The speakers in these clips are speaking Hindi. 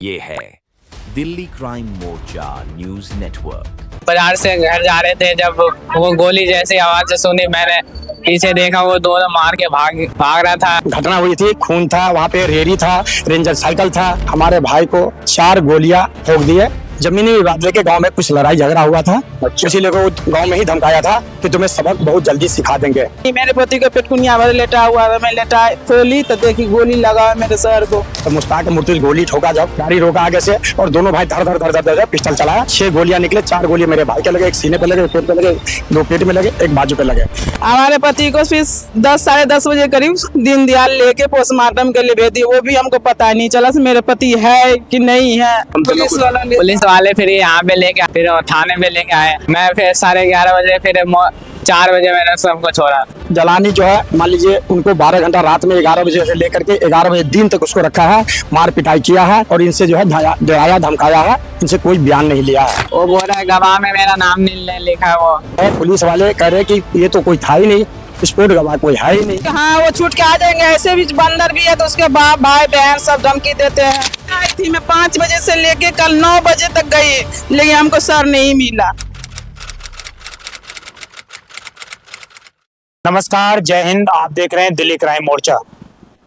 ये है दिल्ली क्राइम मोर्चा न्यूज नेटवर्क। बाजार से घर जा रहे थे, जब वो गोली जैसी आवाज सुनी, मैंने पीछे देखा, वो दोनों मार के भाग रहा था। घटना हुई थी, खून था, वहाँ पे रेरी था, रेंजर साइकिल था। हमारे भाई को 4 गोलियां ठोक दिए। जमीनी विवाद लेके गांव में कुछ लड़ाई झगड़ा हुआ था, इसीलिए वो गांव में ही धमकाया था कि तुम्हें सबक बहुत जल्दी सिखा देंगे। मेरे पति को पेटकुनिया भर लेटा हुआ था, मैं लेटा खोली तो देखी गोली लगा मेरे सर को। तो मुश्ताक मूर्ति गोली ठोका, जब गाड़ी रोका आगे से और दोनों भाई धड़ धड़ धड़ धड़ धड़ पिस्टल चलाया। 6 गोलियां निकले, 4 गोली मेरे भाई के लगे, एक सीने पे लगे, एक पेट पे लगे, 2 पेट में लगे, एक बाजू पे लगे। हमारे पति को फिर 10 साढ़े 10 बजे करीब दिन दयाल लेके पोस्टमार्टम के लिए भेज दिए। वो भी हमको पता नहीं चला मेरे पति है कि नहीं है। पुलिस वाले फिर यहाँ पे लेके फिर थाने पे लेके आए। मैं फिर 11:30 बजे फिर 4 बजे मैंने सबको छोड़ा। जलानी जो है, मान लीजिए उनको 12 घंटा रात में 11 बजे से लेकर के 11 बजे दिन तक उसको रखा है, मार पिटाई किया है और इनसे जो है डराया धमकाया है। इनसे कोई बयान नहीं लिया है। वो बोल रहा है गवाह में मेरा नाम नहीं लिखा है। वो पुलिस वाले कह रहे कि ये तो कोई था ही नहीं, स्पोर्ट गवाह कोई है ही नहीं। हाँ, वो छूट के आ जाएंगे। ऐसे भी बंदर भी है तो उसके बाप भाई बहन सब धमकी देते हैं। आई थी मैं 5 बजे से लेके कल 9 बजे तक गई, लेकिन हमको सर नहीं मिला। नमस्कार, जय हिंद। आप देख रहे हैं दिल्ली क्राइम मोर्चा।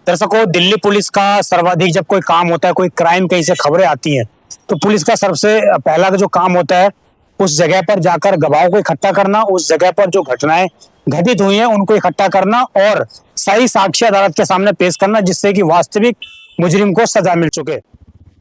दर्शकों, दिल्ली पुलिस का सर्वाधिक जब कोई काम होता है, कोई क्राइम कहीं से खबरें आती हैं, तो पुलिस का सबसे पहला जो काम होता है उस जगह पर जाकर गवाहों को इकट्ठा करना, उस जगह पर जो घटनाएं घटित हुई हैं उनको इकट्ठा करना और सही साक्ष्य अदालत के सामने पेश करना, जिससे कि वास्तविक मुजरिम को सजा मिल चुके।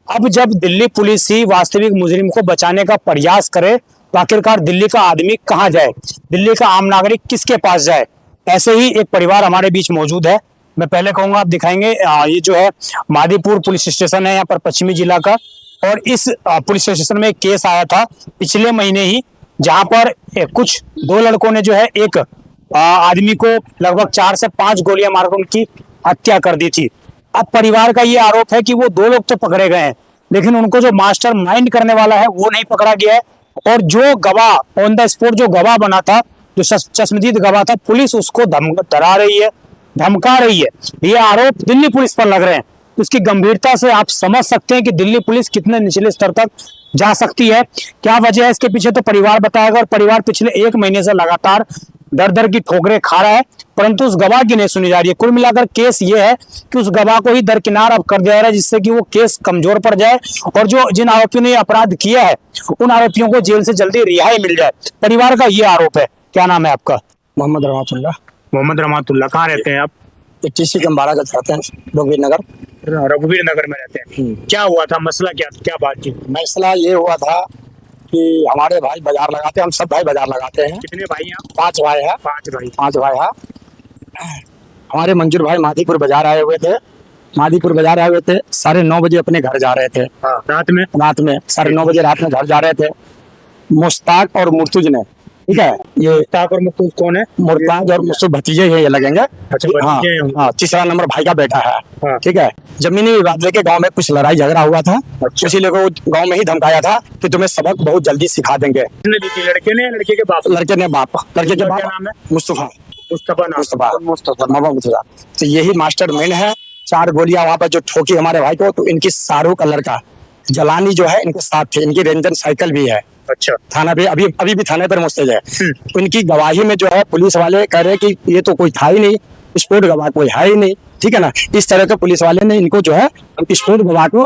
अब जब दिल्ली पुलिस ही वास्तविक मुजरिम को बचाने का प्रयास करे तो आखिरकार दिल्ली का आदमी कहाँ जाए, दिल्ली का आम नागरिक किसके पास जाए? ऐसे ही एक परिवार हमारे बीच मौजूद है। मैं पहले कहूंगा, आप दिखाएंगे, ये जो है मादीपुर पुलिस स्टेशन है यहाँ पर पश्चिमी जिला का। और इस पुलिस स्टेशन में एक केस आया था पिछले महीने ही, जहां पर कुछ 2 लड़कों ने जो है एक आदमी को लगभग 4 से 5 गोलियां मारकर उनकी हत्या कर दी थी। अब परिवार का ये आरोप है कि वो 2 लोग तो पकड़े गए हैं, लेकिन उनको जो मास्टर माइंड करने वाला है वो नहीं पकड़ा गया है। और जो गवाह ऑन द स्पॉट जो गवाह बना था, जो चश्मदीद गवाह था, पुलिस उसको डरा रही है, धमका रही है। ये आरोप दिल्ली पुलिस पर लग रहे हैं। इसकी गंभीरता से आप समझ सकते हैं कि दिल्ली पुलिस कितने निचले स्तर तक जा सकती है। क्या वजह है इसके पीछे तो परिवार बताएगा। और परिवार पिछले 1 महीने से लगातार दर दर की ठोकरें खा रहा है, परंतु उस गवाह की नहीं सुनी जा रही है। कुल मिलाकर केस ये है कि उस गवाह को ही दरकिनार अब कर दिया जा रहा है, जिससे कि वो केस कमजोर पड़ जाए और जो जिन आरोपियों ने अपराध किया है उन आरोपियों को जेल से जल्दी रिहाई मिल जाए। परिवार का ये आरोप है। क्या नाम है आपका? मोहम्मद रहमतुल्लाह। मोहम्मद रहमतुल्लाह। कहाँ रहते हैं आप? 21 कम्बाड़ा का रहते हैं, रघुवीर नगर। रघुवीर नगर में रहते हैं। क्या हुआ था, मसला क्या बात की? मसला ये हुआ था कि हमारे भाई बाजार लगाते हैं, हम सब भाई बाजार लगाते हैं। कितने भाई हैं? 5 भाई है। 5 भाई है। हमारे मंजूर भाई मादीपुर बाजार आए हुए थे। 9:30 बजे अपने घर जा रहे थे। रात में 9:30 बजे रात में घर जा रहे थे। मुश्ताक और मुर्तुज ने, ठीक है, ये मुश्ताक और मुर्तुज कौन है? मुर्ताज और मुर्तुज भतीजे हैं, ये लगेंगे। हाँ, तीसरा नंबर भाई का बेटा है। ठीक है, जमीनी विवाद लेके गांव में कुछ लड़ाई झगड़ा हुआ था, इसीलिए वो गांव में ही धमकाया था कि तुम्हें सबक बहुत जल्दी सिखा देंगे। लड़के ने, लड़के के बाप? लड़के ने बाप। लड़के के बाप नाम है मुस्तफा। मुस्तफा। तो यही मास्टर मेन है। 4 गोलियां वहां पर जो ठोकी हमारे भाई को, तो इनकी शाहरुख कलर का जलानी जो है इनके साथ थे। इनकी रेंजर साइकिल भी है। अच्छा। थाना पे अभी भी थाने पर मुस्तैद है। उनकी गवाही में जो है पुलिस वाले कह रहे कि ये तो कोई था ही नहीं, स्पोर्ट गवाह कोई है ही नहीं। ठीक है ना, इस तरह के पुलिस वाले ने इनको जो है स्पोर्ट गवाह को,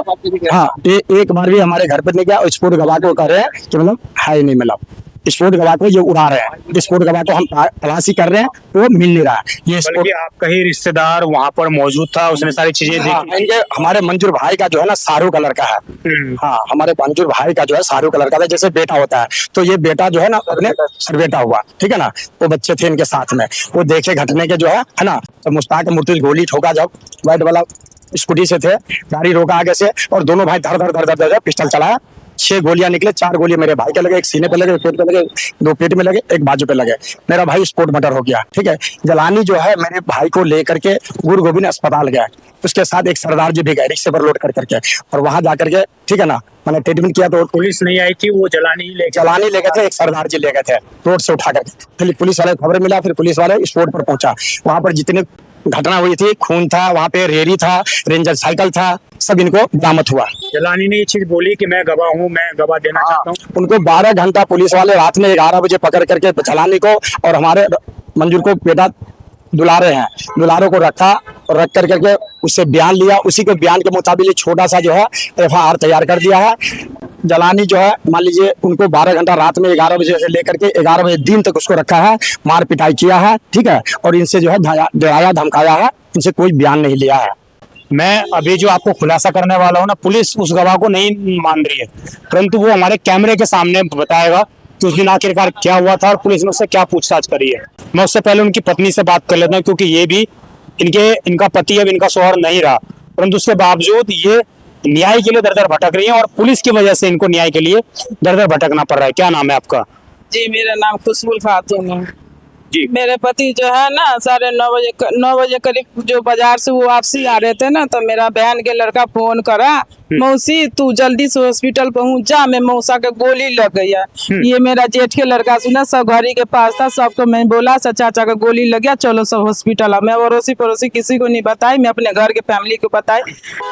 हाँ, एक बार भी हमारे घर पर नहीं गया और स्पोर्ट गवाह को कह रहे हैं कि मतलब है ही नहीं, मतलब स्पोर्ट गवाह को ये उड़ा रहे हैं। स्पोर्ट गवाह को हम तलाशी कर रहे हैं, वो मिल नहीं रहा है। ये आपका ही रिश्तेदार वहाँ पर मौजूद था, उसने सारी चीजें देखी। हमारे मंजूर भाई का जो है ना शाहरुख कलर का है। हाँ, हमारे मंजूर भाई का जो है शाहरुख कलर का था, जैसे बेटा होता है, तो ये बेटा जो है ना अपने सर बेटा हुआ। ठीक है ना, वो बच्चे थे इनके साथ में, वो देखे घटने के जो है ना, तो मुश्ताक मूर्ति गोली ठोका, जब वाइट वाला स्कूटी से थे, गाड़ी रोका आगे से और दोनों भाई धड़ धड़ धड़ धड़ धड़ पिस्टल चलाया। 6 गोलियां निकले, 4 गोली मेरे भाई के लगे, एक सीने पे लगे, एक पेट पे लगे, 2 पेट में लगे, एक बाजू पे लगे। मेरा भाई स्पोर्ट मर्डर हो गया। ठीक है, जलानी जो है मेरे भाई को लेकर के गुरु गोविंद अस्पताल गया, उसके साथ एक सरदार जी भी गए रिक्शे पर लोड करके, और वहां जाकर के, ठीक है ना, मैंने ट्रीटमेंट किया। तो पुलिस नहीं आई थी, वो जलानी ले गए थे, एक सरदार जी ले गए थे रोड से उठा करके। फिर पुलिस वाले खबर मिला, फिर पुलिस वाले स्पोर्ट पर पहुंचा। वहां पर जितने घटना हुई थी, खून था वहाँ पे, रेरी था, रेंजर साइकिल था, सब इनको बरामद हुआ। जलानी ने ये चीज बोली कि मैं गवाह हूँ, मैं गवाह देना चाहता हूँ। उनको 12 घंटा पुलिस वाले रात में 11 बजे पकड़ करके जलानी को और हमारे मंजूर को बेटा दुलारे को रखा और रख कर करके उससे बयान लिया। उसी के बयान के मुताबिक छोटा सा जो है FIR तैयार कर दिया है। जलानी जो है मान लीजिए उनको 12 घंटा रात में 11 बजे से लेकर के 11 बजे दिन तक उसको रखा है, मार पिटाई किया है, ठीक है, और इनसे जो है डराया धमकाया है, इनसे कोई बयान नहीं लिया है। मैं अभी जो आपको खुलासा करने वाला हूँ ना, पुलिस उस गवाह को नहीं मान रही है, परंतु वो हमारे कैमरे के सामने बताएगा कि उस दिन आखिरकार क्या हुआ था और पुलिस ने उससे क्या पूछताछ करी है। मैं उससे पहले उनकी पत्नी से बात कर लेता हूँ, क्योंकि ये भी इनका पति अब इनका शौहर नहीं रहा, परंतु उसके बावजूद ये न्याय के लिए दर दर भटक रही है और पुलिस की वजह से इनको न्याय के लिए दर दर भटकना पड़ रहा है। क्या नाम है आपका? जी मेरा नाम खुशबुल खातून है जी। मेरे पति जो है ना 9:30 बजे करीब जो बाजार से वो वापसी आ रहे थे ना, तो मेरा बहन के लड़का फोन करा, मौसी तू जल्दी से हॉस्पिटल पहुंच जा, मैं मौसा के गोली लग गई है। ये मेरा जेठ के लड़का सुना, सब घड़ी के पास था, सबको मैं बोला चाचा का गोली लग गया, चलो सब हॉस्पिटल। मैं अड़ोसी पड़ोसी किसी को नहीं बताई, मैं अपने घर के फैमिली को बताई।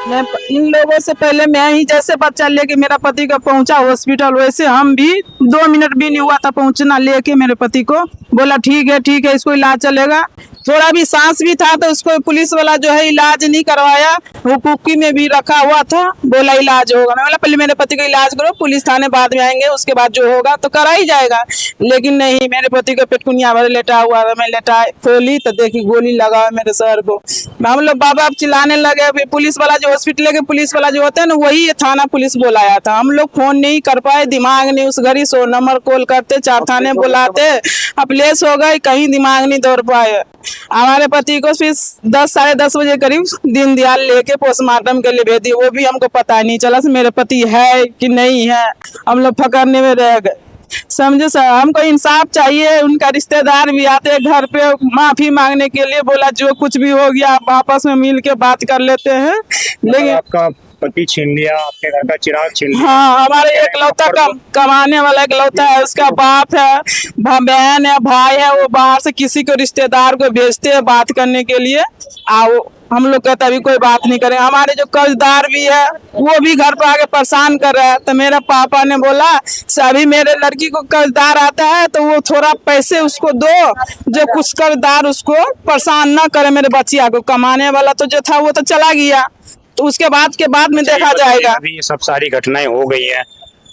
मैं इन लोगों से पहले मैं ही जैसे बच्चा लेके मेरा पति का पहुंचा हॉस्पिटल, वैसे हम भी 2 मिनट भी नहीं हुआ था पहुंचना, लेके मेरे पति को बोला ठीक है इसको इलाज चलेगा। थोड़ा भी सांस भी था तो उसको पुलिस वाला जो है इलाज नहीं करवाया, वो कुक्की में भी रखा हुआ था, बोला इलाज होगा। मैं बोला पहले मेरे पति का इलाज करो, पुलिस थाने बाद में आएंगे, उसके बाद जो होगा तो करा ही जाएगा। लेकिन नहीं, मेरे पति को पेटकुनिया भर लेटा हुआ था, मैं लेटा खोली तो देखी गोली लगा है मेरे सर को। हम लोग बाबा अब चिल्लाने लगे। फिर पुलिस वाला जो हॉस्पिटल के पुलिस वाला जो होता है ना, वही थाना पुलिस बुलाया था। हम लोग फोन नहीं कर पाए, दिमाग नहीं उस घड़ी 100 नंबर कॉल करते, 4 थाने बुलाते, अब लेस हो गए, कहीं दिमाग नहीं दौड़ पाए। हमारे पति को फिर 10-10:30 बजे करीब दिन दयाल लेके पोस्टमार्टम के लिए भेज दिए, वो भी हमको पता नहीं चला मेरे पति है कि नहीं है, हम लोग फकरने में रह गए। समझे सर, हमको इंसाफ चाहिए। उनका रिश्तेदार भी आते हैं घर पे माफी मांगने के लिए, बोला जो कुछ भी हो गया आप आपस में मिल के बात कर लेते हैं। लेकिन आपका पति छीन लिया, आपके घर का चिराग छीन लिया। हाँ, हमारे एकलौता कमाने वाला एकलौता है, उसका बाप है, बहन है, भाई है, वो बाहर से किसी को रिश्तेदार को भेजते हैं बात करने के लिए। आओ, हम लोग कहते अभी कोई बात नहीं करें। हमारे जो कर्जदार भी है वो भी घर पर आके परेशान कर रहा है, तो मेरा पापा ने बोला अभी मेरे लड़की को कर्जदार आता है तो वो थोड़ा पैसे उसको दो, जो कुछ कर्जदार उसको परेशान ना करे मेरे बच्चिया को। कमाने वाला तो जो था वो तो चला गया, तो उसके बाद में देखा जाएगा। अभी ये सब सारी घटनाएं हो गई हैं,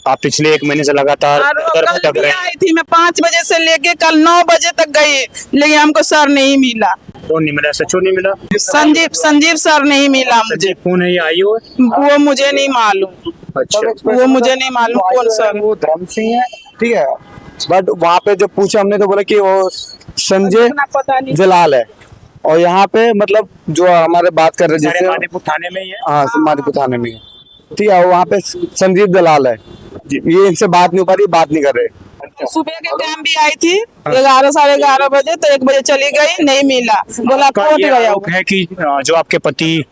आप पिछले 1 महीने से लगातार भटक रहे हैं। आई थी मैं 5 बजे से लेके कल 9 बजे तक गई, लेकिन हमको सर नहीं मिला। कौन नहीं मिला? सचो नहीं मिला? संजीव सर नहीं मिला मुझे। कौन है ये आई हो? वो मुझे नहीं मालूम। अच्छा, वो मुझे नहीं मालूम कौन सर। वो धर्म सिंह है, ठीक है, बट वहाँ पे जब पूछा हमने तो बोला कि वो संजय पता नहीं। जलाल है। और यहाँ पे मतलब जो हमारे बात कर रहे हैं सारे जिससे, माधीपुर थाने में ही है। हाँ माधीपुर थाने में है, ठीक है, वहाँ पे संजीव जलाल है। ये इनसे बात नहीं हो पा रही, बात नहीं कर रहे। सुबह के टाइम भी आई थी 11-11:30 बजे, तो 1 बजे चली गई, नहीं मिला, बोला कोर्ट गया हुआ है कि जो आपके पति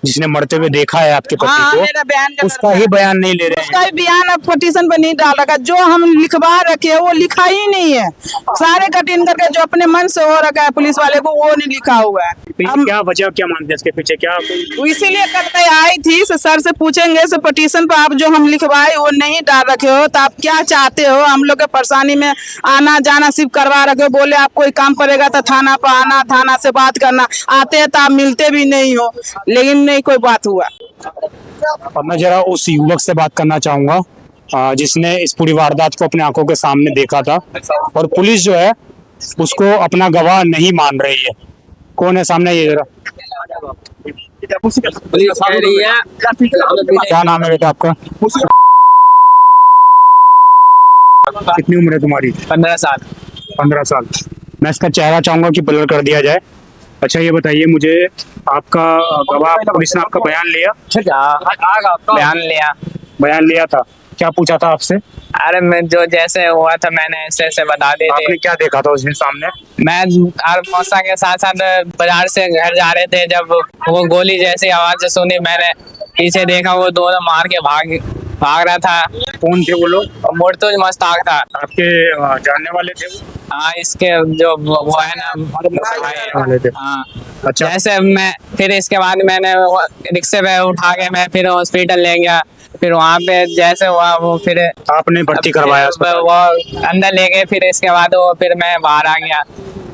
जिसने मरते हुए देखा है आपके हाँ, पति मेरा बयान को, उसका ही बयान नहीं ले रहे हैं। उसका भी बयान अब पटिशन पर नहीं डाल रखा, जो हम लिखवा रखे हैं वो लिखा ही नहीं है। सारे कटिंग करके जो अपने मन से हो रखा है पुलिस वाले को, वो नहीं लिखा हुआ है। तो क्या वजह, क्या मानते हैं इसके पीछे? क्या इसीलिए कल मैं आई थी, सर से पूछेंगे पटिशन पर आप जो हम लिखवाए वो नहीं डाल रखे हो, तो आप क्या चाहते हो? हम लोग के परेशानी में आना जाना सिर्फ करवा रखे हो। बोले आप कोई काम पड़ेगा तो थाना पर आना, थाना से बात करना। आते हैं तो आप मिलते भी नहीं हो, लेकिन नहीं कोई बात हुआ। अब मैं जरा उस युवक से बात करना चाहूंगा जिसने इस पूरी वारदात को अपने आंखों के सामने देखा था, और पुलिस जो है उसको अपना गवाह नहीं मान रही है। कौन है सामने? ये जरा क्या नाम है बेटा आपका? कितनी उम्र है तुम्हारी? 15 साल। 15 साल। मैं इसका चेहरा चाहूंगा कि ब्लर कर दिया जाए। अच्छा, ये बताइए मुझे, आपका गवाह पुलिस ने आपका बयान लिया? बयान लिया था, क्या पूछा था आपसे? अरे मैं जो जैसे हुआ था मैंने ऐसे बता दी थी। आपने क्या देखा था उस दिन सामने? मैं और मौसा के साथ बाजार से घर जा रहे थे, जब वो गोली जैसी आवाज सुनी, मैंने पीछे देखा, वो दोनों मार के भाग रहा था। कौन थे वो लोग? मुर्तुज मस्ताक था। आपके जानने वाले थे वो? हाँ, इसके जो वो है ना, वाले थे। हाँ। अच्छा। जैसे मैं फिर इसके बाद मैंने रिक्शे पे उठा के मैं फिर हॉस्पिटल ले गया। फिर वहाँ पे जैसे हुआ वो फिर आपने भर्ती करवाया अस्पताल? वो अंदर ले गए। फिर इसके बाद वो फिर मैं बाहर आ गया।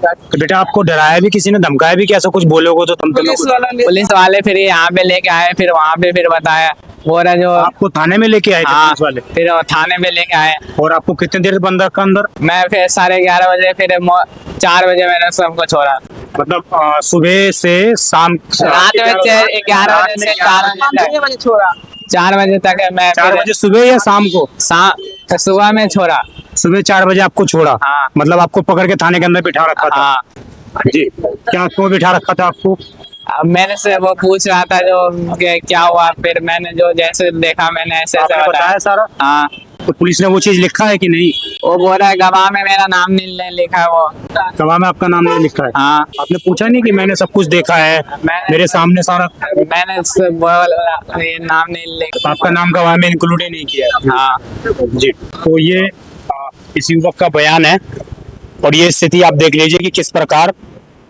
तो बेटा आपको डराया भी किसी ने, धमकाया भी कि ऐसा कुछ बोलोगे तो पुलिस वाले फिर यहाँ पे लेके आए। फिर वहाँ पे फिर बताया वो रहा जो आपको थाने में लेके आए थे हाँ पुलिस वाले? फिर वो थाने में लेके आए। और आपको कितने देर बंद रखा अंदर? मैं फिर 11:30 बजे फिर 4 बजे मैंने सबको छोड़ा। मतलब सुबह से शाम रात में 11 बजे से 4 बजे तक मैं 4 बजे सुबह या शाम को? सुबह में छोड़ा। सुबह 4 बजे आपको छोड़ा? हाँ। मतलब आपको पकड़ के थाने के अंदर बिठा रखा था? हाँ जी। क्या क्यों बिठा रखा था आपको? अब मैंने से वो पूछ रहा था जो कि क्या हुआ। फिर मैंने जो जैसे देखा मैंने ऐसे आपने ऐसे बताया सारा? हाँ। तो पुलिस ने वो चीज लिखा है कि नहीं? वो बोल रहा है गवाह में मेरा नाम नहीं लिखा है। वो गवाह में आपका नाम नहीं लिखा है? हाँ। आपने पूछा नहीं कि मैंने सब कुछ देखा है, मेरे सामने सारा? मैंने ये नाम नहीं लिखा। आपका नाम गवाह में इंक्लूड ही नहीं किया है? हाँ जी। तो ये इस युवक का बयान है और ये स्थिति आप देख लीजिए कि किस प्रकार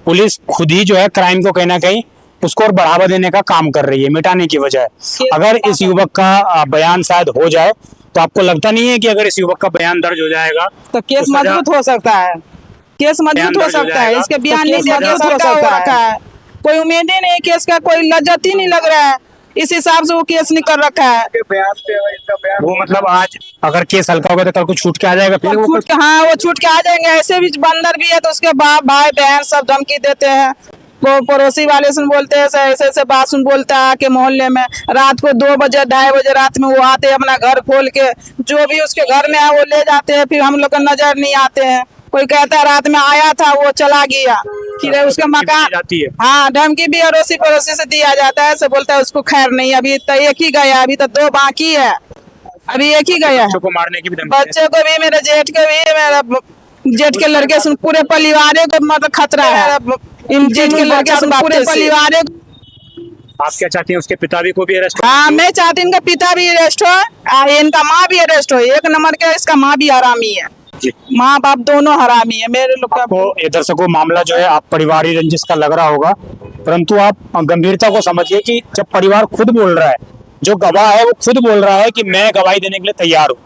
पुलिस खुद ही जो है क्राइम को कहीं ना कहीं उसको और बढ़ावा देने का काम कर रही है, मिटाने की बजाय। अगर इस युवक का बयान शायद हो जाए तो आपको लगता नहीं है कि अगर इस युवक का बयान दर्ज हो जाएगा तो केस सजा- मजबूत हो सकता है, केस मजबूत हो सकता है, इसके बयान नहीं मजबूत हो सकता है। कोई उम्मीद ही नहीं, केस का कोई लज्जत ही नहीं लग रहा है, इस हिसाब से वो केस नहीं कर रखा है। वो मतलब आज अगर केस हल्का होगा तो कल को छूट के आ जाएगा फिर वो? हाँ वो छूट के आ जाएंगे। ऐसे भी बंदर भी है तो उसके बाप भाई बहन सब धमकी देते हैं। वो पड़ोसी वाले सुन बोलते हैं ऐसे ऐसे बात सुन बोलता है कि मोहल्ले में रात को 2 बजे 2:30 बजे रात में वो आते हैं अपना घर खोल के, जो भी उसके घर में है वो ले जाते हैं। फिर हम लोग को नजर नहीं आते हैं। कोई कहता है रात में आया था वो चला गया, फिर उसका मकान जाती है। हाँ धमकी भी अड़ोसी पड़ोसी से दिया जाता है। से बोलता है उसको खैर नहीं, अभी तो एक ही गया, अभी तो 2 बाकी है, अभी एक ही गया है। बच्चों को मारने की भी धमकी है। बच्चे को भी, मेरे जेठ को भी, मेरा जेठ के लड़के सुन पूरे परिवार को मतलब खतरा है। इन जेठ के लड़के सुन पूरे परिवार। आप क्या चाहते हैं उसके पिता भी को भी अरेस्ट? हाँ मैं चाहती हूँ इनका पिता भी अरेस्ट हो, इनका माँ भी अरेस्ट हो। एक नंबर का इसका माँ भी हरामी है, माँ बाप दोनों हरामी है मेरे लोग का। को ये दर्शकों मामला जो है आप परिवारी रंजिश का लग रहा होगा, परंतु आप गंभीरता को समझिए कि जब परिवार खुद बोल रहा है, जो गवाह है वो खुद बोल रहा है कि मैं गवाही देने के लिए तैयार हूँ,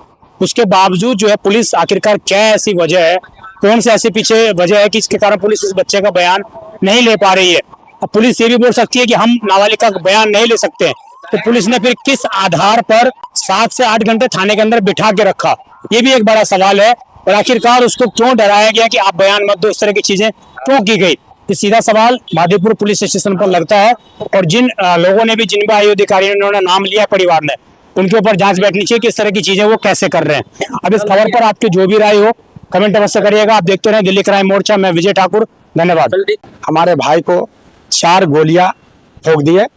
उसके बावजूद जो है पुलिस आखिरकार क्या ऐसी वजह है, कौन से ऐसे पीछे वजह है कि इसके कारण पुलिस उस बच्चे का बयान नहीं ले पा रही है। अब पुलिस ये भी बोल सकती है कि हम नाबालिग का बयान नहीं ले सकते हैं, तो पुलिस ने फिर किस आधार पर 7 से 8 घंटे थाने के अंदर बिठा के रखा, ये भी एक बड़ा सवाल है। और आखिरकार उसको क्यों डराया गया कि आप बयान मत दो, इस तरह की चीजें क्यों की गई, ये सीधा सवाल माधीपुर पुलिस स्टेशन पर लगता है। और जिन लोगों ने भी, जिन आयु अधिकारियों ने उन्होंने नाम लिया परिवार ने, उनके ऊपर जांच बैठनी चाहिए कि इस तरह की चीजें वो कैसे कर रहे हैं। अब इस खबर पर आपकी जो भी राय हो कमेंट अवश्य करिएगा। आप देखते रहे दिल्ली क्राइम मोर्चा, मैं विजय ठाकुर, धन्यवाद। हमारे भाई को 4 गोलियां ठोक दी है